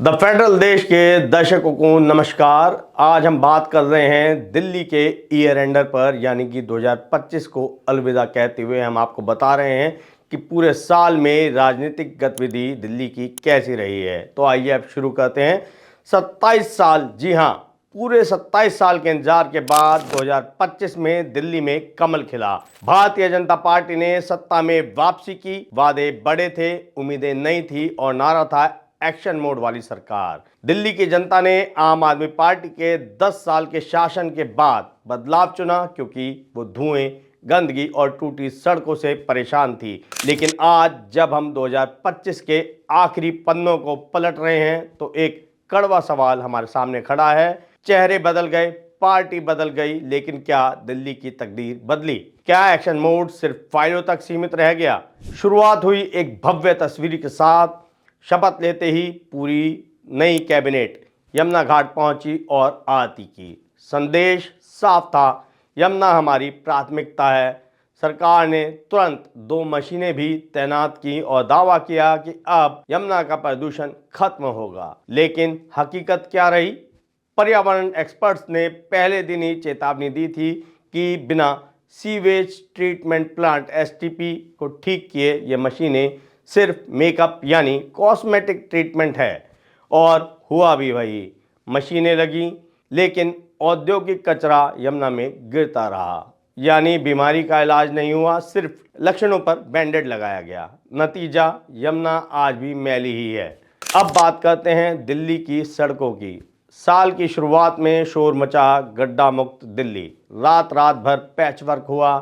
The federal देश के दर्शकों को नमस्कार। आज हम बात कर रहे हैं दिल्ली के ईयर एंडर पर, यानी कि 2025 को अलविदा कहते हुए हम आपको बता रहे हैं कि पूरे साल में राजनीतिक गतिविधि दिल्ली की कैसी रही है। तो आइए अब शुरू करते हैं। 27 साल, जी हाँ, पूरे 27 साल के इंतजार के बाद 2025 में दिल्ली में कमल खिला। भारतीय जनता पार्टी ने सत्ता में वापसी की। वादे बड़े थे, उम्मीदें नहीं थी और नारा था एक्शन मोड वाली सरकार। दिल्ली की जनता ने आम आदमी पार्टी के 10 साल के शासन के बाद बदलाव चुना, क्योंकि वो धुएं, गंदगी और टूटी सड़कों से परेशान थी। लेकिन आज जब हम 2025 के आखिरी पन्नों को पलट रहे हैं तो एक कड़वा सवाल हमारे सामने खड़ा है। चेहरे बदल गए, पार्टी बदल गई, लेकिन क्या दिल्ली की तकदीर बदली? क्या एक्शन मोड सिर्फ फाइलों तक सीमित रह गया? शुरुआत हुई एक भव्य तस्वीर के साथ। शपथ लेते ही पूरी नई कैबिनेट यमुना घाट पहुंची और आरती की। संदेश साफ था, यमुना हमारी प्राथमिकता है। सरकार ने तुरंत 2 मशीनें भी तैनात की और दावा किया कि अब यमुना का प्रदूषण खत्म होगा। लेकिन हकीकत क्या रही? पर्यावरण एक्सपर्ट्स ने पहले दिन ही चेतावनी दी थी कि बिना सीवेज ट्रीटमेंट प्लांट एसटीपी को ठीक किए ये मशीनें सिर्फ मेकअप यानी कॉस्मेटिक ट्रीटमेंट है। और हुआ भी वही। मशीनें लगी, लेकिन औद्योगिक कचरा यमुना में गिरता रहा। यानी बीमारी का इलाज नहीं हुआ, सिर्फ लक्षणों पर बैंडेड लगाया गया। नतीजा, यमुना आज भी मैली ही है। अब बात करते हैं दिल्ली की सड़कों की। साल की शुरुआत में शोर मचा, गड्ढा मुक्त दिल्ली। रात रात भर पैचवर्क हुआ,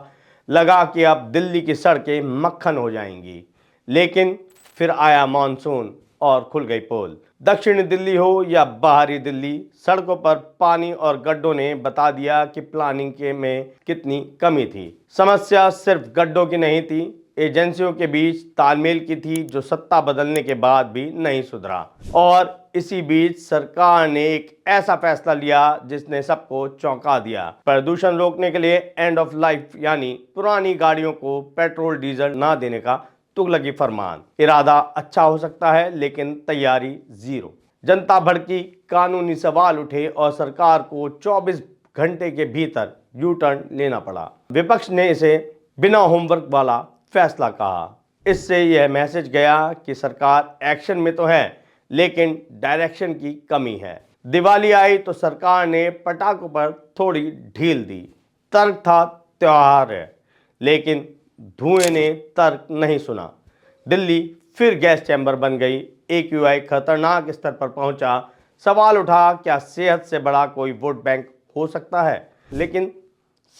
लगा कि अब दिल्ली की सड़कें मक्खन हो जाएंगी। लेकिन फिर आया मानसून और खुल गई पोल। दक्षिणी दिल्ली हो या बाहरी दिल्ली, सड़कों पर पानी और गड्ढों ने बता दिया कि प्लानिंग के में कितनी कमी थी। समस्या सिर्फ गड्ढों की नहीं थी, एजेंसियों के बीच तालमेल की थी, जो सत्ता बदलने के बाद भी नहीं सुधरा। और इसी बीच सरकार ने एक ऐसा फैसला लिया जिसने सबको चौंका दिया। प्रदूषण रोकने के लिए एंड ऑफ लाइफ यानी पुरानी गाड़ियों को पेट्रोल डीजल ना देने का तुगलकी फरमान। इरादा अच्छा हो सकता है, लेकिन तैयारी जीरो। जनता भड़की, कानूनी सवाल उठे और सरकार को 24 घंटे के भीतर यू टर्न लेना पड़ा। विपक्ष ने इसे बिना होमवर्क वाला फैसला कहा। इससे यह मैसेज गया कि सरकार एक्शन में तो है, लेकिन डायरेक्शन की कमी है। दिवाली आई तो सरकार ने पटाखों पर थोड़ी ढील दी। तर्क था त्योहार है, लेकिन धुएं ने तर्क नहीं सुना। दिल्ली फिर गैस चैम्बर बन गई। AQI खतरनाक स्तर पर पहुंचा। सवाल उठा, क्या सेहत से बड़ा कोई वोट बैंक हो सकता है? लेकिन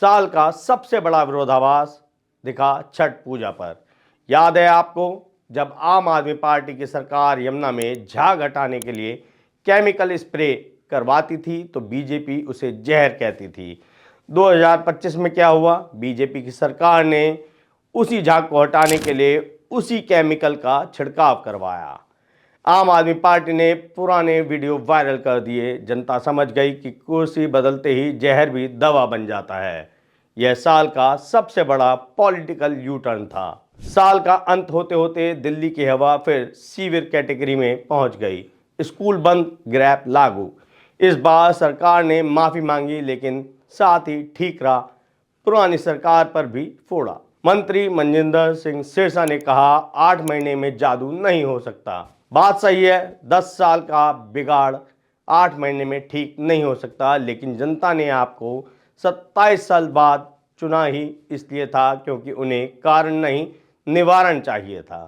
साल का सबसे बड़ा विरोधाभास दिखा छठ पूजा पर। याद है आपको, जब आम आदमी पार्टी की सरकार यमुना में झाग हटाने के लिए केमिकल स्प्रे करवाती थी तो बीजेपी उसे जहर कहती थी। 2025 में क्या हुआ? बीजेपी की सरकार ने उसी झाग को हटाने के लिए उसी केमिकल का छिड़काव करवाया। आम आदमी पार्टी ने पुराने वीडियो वायरल कर दिए। जनता समझ गई कि कुर्सी बदलते ही जहर भी दवा बन जाता है। यह साल का सबसे बड़ा पॉलिटिकल यू टर्न था। साल का अंत होते होते दिल्ली की हवा फिर सीवियर कैटेगरी में पहुंच गई। स्कूल बंद, ग्रैप लागू। इस बार सरकार ने माफी मांगी, लेकिन साथ ही ठीकरा पुरानी सरकार पर भी फोड़ा। मंत्री मनजिंदर सिंह सिरसा ने कहा, 8 महीने में जादू नहीं हो सकता। बात सही है, 10 साल का बिगाड़ 8 महीने में ठीक नहीं हो सकता। लेकिन जनता ने आपको 27 साल बाद चुना ही इसलिए था क्योंकि उन्हें कारण नहीं, निवारण चाहिए था।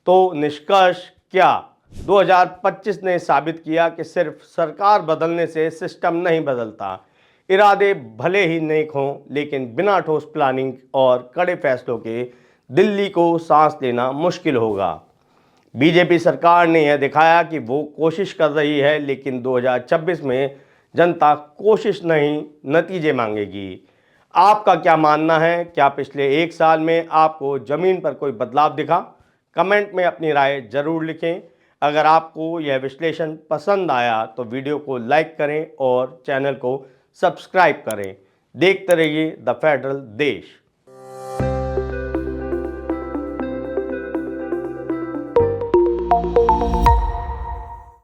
तो निष्कर्ष क्या? 2025 ने साबित किया कि सिर्फ सरकार बदलने से सिस्टम नहीं बदलता। इरादे भले ही नेक हों, लेकिन बिना ठोस प्लानिंग और कड़े फैसलों के दिल्ली को सांस लेना मुश्किल होगा। बीजेपी सरकार ने यह दिखाया कि वो कोशिश कर रही है, लेकिन 2026 में जनता कोशिश नहीं, नतीजे मांगेगी। आपका क्या मानना है? क्या पिछले 1 साल में आपको जमीन पर कोई बदलाव दिखा? कमेंट में अपनी राय जरूर लिखें। अगर आपको यह विश्लेषण पसंद आया तो वीडियो को लाइक करें और चैनल को सब्सक्राइब करें। देखते रहिए द फेडरल देश।